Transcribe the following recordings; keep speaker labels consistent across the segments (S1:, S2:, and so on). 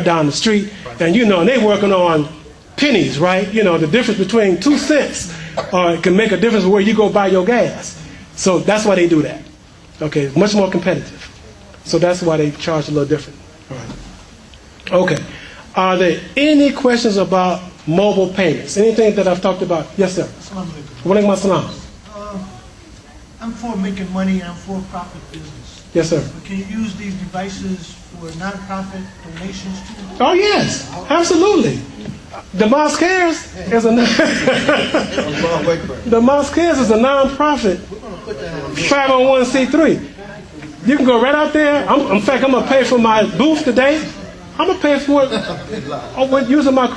S1: down the street, and and they working on pennies, right? The difference between 2 cents it can make a difference where you go buy your gas. So that's why they do that. Okay, it's much more competitive. So that's why they charge a little different. All right. Okay. Are there any questions about mobile payments? Anything that I've talked about? Yes, sir. Walaikum assalam.
S2: I'm for making money and I'm for profit business.
S1: Yes, sir.
S2: But can you use these devices for non-profit donations too?
S1: Oh, yes. Absolutely. The Mosque Cares is a the Mosque Cares is a non-profit 501c3. You can go right out there. In fact, I'm gonna pay for my booth today. I'm gonna pay for it using my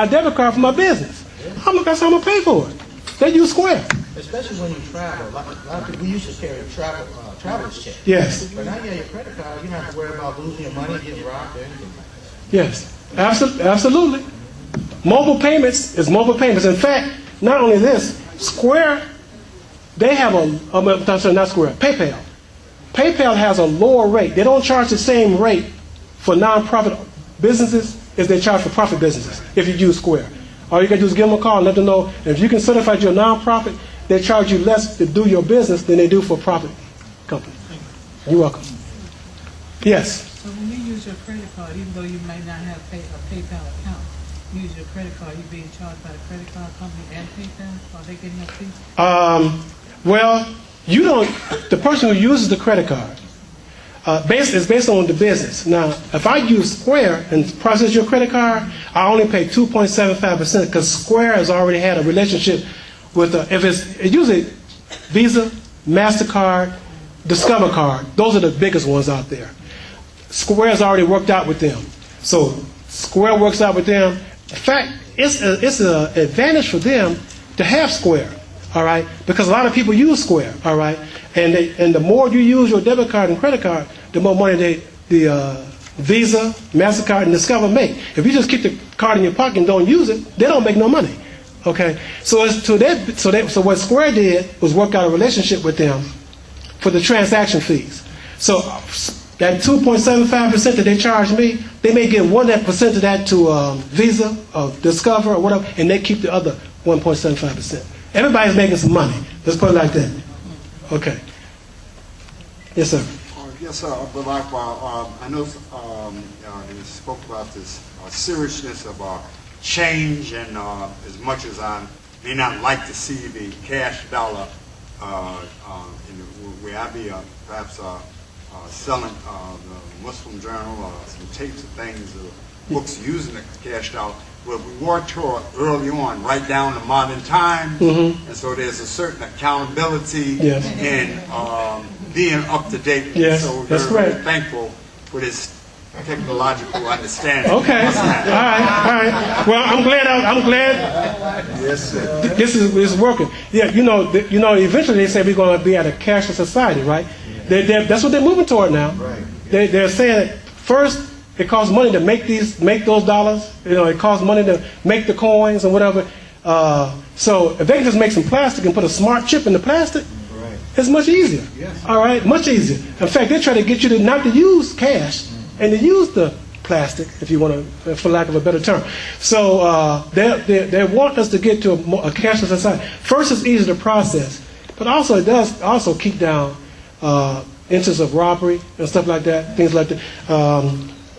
S1: debit card for my business. That's how I'm gonna pay for it. They use Square.
S3: Especially when you travel. A lot of people used to carry a traveler's check.
S1: Yes.
S3: But now you have your credit card. You don't have to worry about losing your money, getting robbed, or anything like that.
S1: Yes. Absolutely. Mobile payments is mobile payments. In fact, not only this, Square, they have not Square, PayPal. PayPal has a lower rate. They don't charge the same rate for non-profit businesses as they charge for profit businesses if you use Square. All you got to do is give them a call and let them know if you can certify you're a non-profit, they charge you less to do your business than they do for a profit company. You're welcome. Yes?
S4: So when you use your credit card, even though you might not have a PayPal account, you use your credit card, you're being charged by the credit card company and PayPal? Are they getting a fee?
S1: Well, you don't. The person who uses the credit card is based on the business. Now, if I use Square and process your credit card, I only pay 2.75% because Square has already had a relationship with. If it's usually Visa, MasterCard, Discover Card. Those are the biggest ones out there. Square has already worked out with them, so Square works out with them. In fact, it's an advantage for them to have Square. All right, because a lot of people use Square. All right, and the more you use your debit card and credit card, the more money the Visa, MasterCard, and Discover make. If you just keep the card in your pocket and don't use it, they don't make no money. Okay, so what Square did was work out a relationship with them for the transaction fees. So that 2.75% that they charge me, they may give 1% of that to Visa or Discover or whatever, and they keep the other 1.75%. Everybody's making some money. Let's put it like that. Okay. Yes, sir.
S5: Yes, sir. But I know you spoke about this seriousness of change, and as much as I may not like to see the cash dollar, where I be perhaps selling the Muslim Journal, some tapes of things, books using the cash dollar. Well, we worked toward early on, right down to modern times, and so there's a certain accountability in being up to date.
S1: Yes,
S5: so we're
S1: that's
S5: very
S1: right.
S5: Thankful for this technological understanding.
S1: Okay, all right. Well, I'm glad.
S5: Yes, sir.
S1: This is working. Yeah, eventually they say we're going to be at a cashless society, right? That's what they're moving toward now.
S5: Right.
S1: They're saying that first. It costs money to make those dollars. It costs money to make the coins and whatever. So if they can just make some plastic and put a smart chip in the plastic, it's much easier.
S5: Yes.
S1: All right, much easier. In fact, they try to get you to not to use cash and to use the plastic, if you want to, for lack of a better term. So they want us to get to a cashless society. First, it's easy to process, but also it does also keep down instances of robbery and stuff like that, things like that.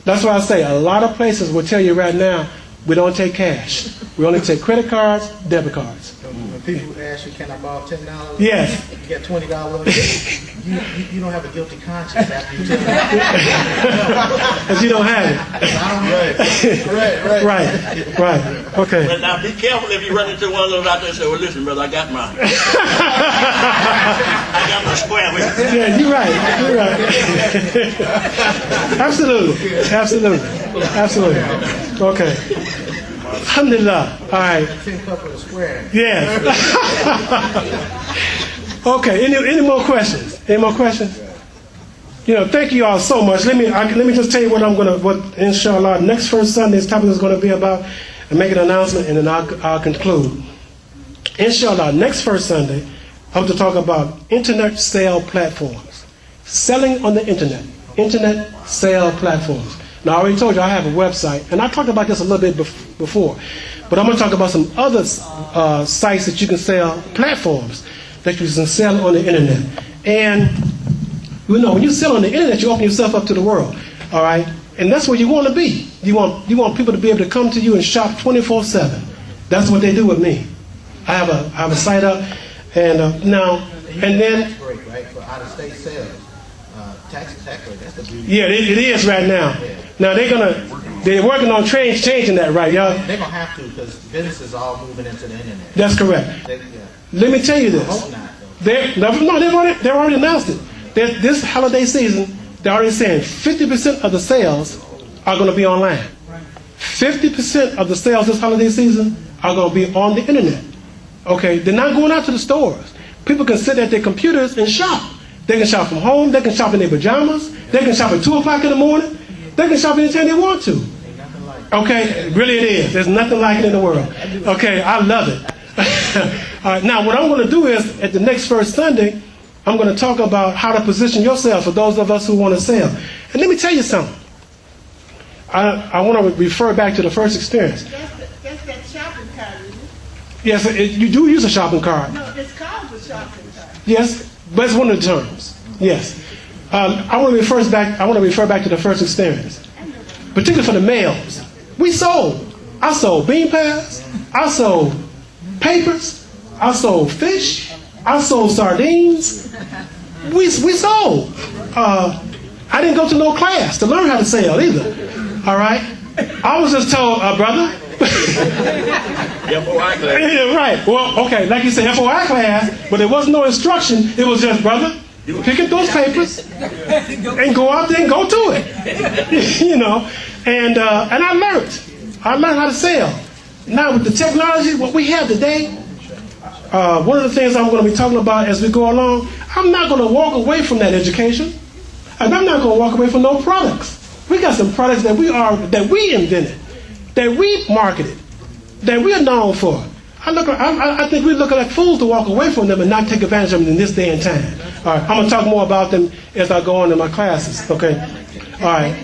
S1: That's why I say a lot of places will tell you right now, we don't take cash. We only take credit cards, debit cards.
S3: When people ask you, can I borrow $10?
S1: Yes.
S3: You get $20. You don't have a guilty conscience after you tell them.
S1: Because you don't have it. Right. Okay.
S6: But now be careful if you run into one of those out there and say, well, listen, brother, I got mine. I got my square with you.
S1: Yeah, you're right. Absolutely. Okay. Alhamdulillah. All right.
S3: 10 cup with a square.
S1: Yes. Okay. Any more questions? Thank you all so much. Let me just tell you what inshallah next first Sunday's topic is going to be about, and make an announcement, and then I'll conclude. Inshallah, next first Sunday, I want to talk about internet sale platforms, selling on the internet sale platforms. Now, I already told you I have a website, and I talked about this a little bit before, but I'm going to talk about some other sites that you can sell, platforms that you can sell on the internet. And, you know, when you sell on the internet, you open yourself up to the world, all right? And that's where you want to be. You want people to be able to come to you and shop 24/7. That's what they do with me. I have a site up, and then
S3: Tax break, right, for out-of-state sales. Tax rate, that's the beauty.
S1: yeah, it is right now. Now they're working on changing that, right, y'all?
S3: They're gonna have to, because businesses are all moving into the internet.
S1: That's correct.
S3: Yeah.
S1: Let me tell you
S3: I
S1: this.
S3: hope not, though.
S1: They've already announced it. This holiday season, they're already saying 50% of the sales are going to be online. 50% of the sales this holiday season are going to be on the internet. Okay, they're not going out to the stores. People can sit at their computers and shop. They can shop from home. They can shop in their pajamas. They can shop at 2 o'clock in the morning. They can shop anytime they want to. Okay, really it is. There's nothing like it in the world. Okay, I love it. All right, now what I'm going to do is, at the next First Sunday, I'm going to talk about how to position yourself for those of us who want to sell. And let me tell you something. I want to refer back to the first experience.
S7: That's that shopping cart, isn't it?
S1: Yes, you do use a shopping cart.
S7: No, it's called a shopping cart.
S1: Yes, but it's one of the terms. Yes. I want to refer back to the first experience, particularly for the males. We sold. I sold bean pads. I sold papers. I sold fish. I sold sardines. We sold. I didn't go to no class to learn how to sell either. All right? I was just told, brother.
S6: FOI class.
S1: Yeah, right. Well, okay, like you said, FOI class, but there was no instruction. It was just, brother, pick up those papers and go out there and go to it. You know, and I learned how to sell. Now with the technology, what we have today, one of the things I'm going to be talking about as we go along, I'm not going to walk away from that education, and I'm not going to walk away from no products. We got some products that we invented, that we marketed, that we are known for. I think we look like fools to walk away from them and not take advantage of them in this day and time. All right, I'm going to talk more about them as I go on in my classes. Okay, all right.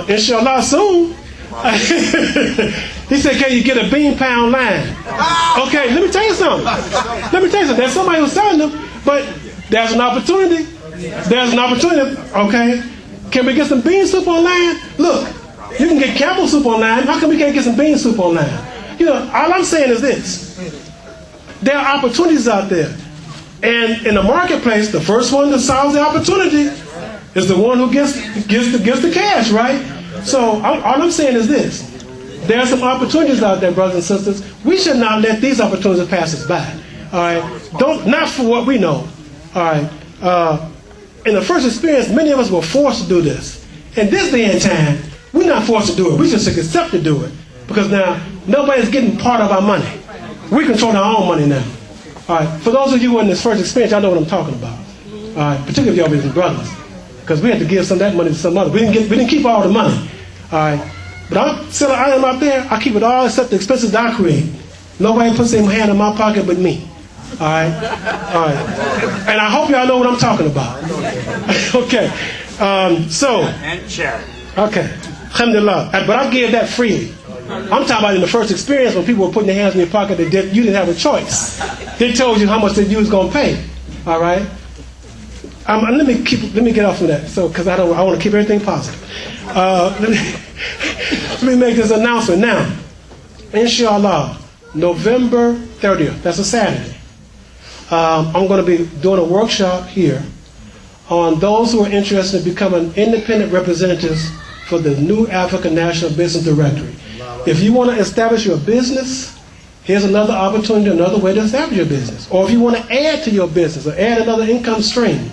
S1: Inshallah soon. He said, "Can you get a bean pound line?" Okay, let me tell you something. There's somebody who's selling them, but there's an opportunity. Okay, can we get some bean soup online? Look, you can get Campbell soup online. How come we can't get some bean soup online? You know, all I'm saying is this: there are opportunities out there, and in the marketplace, the first one that solves the opportunity is the one who gets the cash, right? So all I'm saying is this: there are some opportunities out there, brothers and sisters. We should not let these opportunities pass us by. All right, not for what we know. All right. In the first experience, many of us were forced to do this. In this day and time, we're not forced to do it. We just accept to do it, because now nobody's getting part of our money. We control our own money now. All right. For those of you in this first experience, y'all know what I'm talking about. All right. Particularly if y'all be brothers, because we had to give some of that money to some other. We didn't keep all the money. All right. But I sell an item out there. I keep it all except the expenses that I create. Nobody puts their hand in my pocket but me. All right. And I hope y'all know what I'm talking about. Okay.
S5: And charity.
S1: Okay. Alhamdulillah. But I give that freely. I'm talking about in the first experience when people were putting their hands in your pocket, you didn't have a choice. They told you how much you was going to pay. All right. Let me get off of that. So, because I want to keep everything positive. Let me make this announcement now. Inshallah, November 30th. That's a Saturday. I'm going to be doing a workshop here on those who are interested in becoming independent representatives for the New Africa National Business Directory. If you want to establish your business, here's another opportunity, another way to establish your business. Or if you want to add to your business or add another income stream,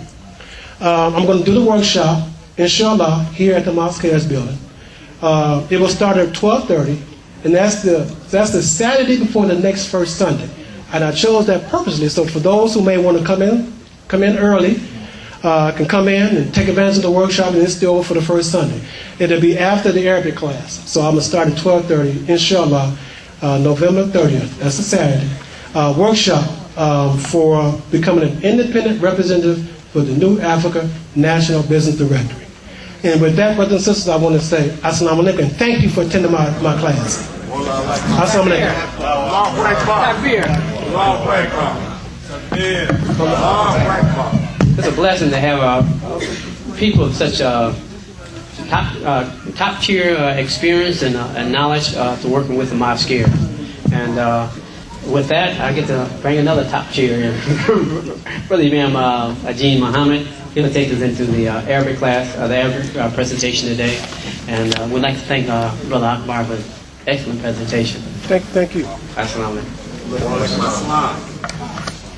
S1: I'm going to do the workshop, inshallah, here at the Mosque Cares building. It will start at 12:30, and that's the Saturday before the next first Sunday. And I chose that purposely, so for those who may want to come in early, can come in and take advantage of the workshop, and it's still over for the first Sunday. It'll be after the Arabic class, so I'm going to start at 12:30, inshallah, November 30th. That's a Saturday. Workshop for becoming an independent representative for the New Africa National Business Directory. And with that, brothers and sisters, I want to say Assalamu alaikum and thank you for attending my class. Assalamu alaikum.
S8: It's a blessing to have people of such top tier experience and knowledge to working with the mosque here. And with that, I get to bring another top tier in. Brother Imam Ajeen Muhammad. He'll take us into the Arabic class, the Arabic presentation today. And we'd like to thank Brother Akbar for an excellent presentation.
S1: Thank you.
S8: Assalamu alaikum.
S5: Wa alaikum assalam.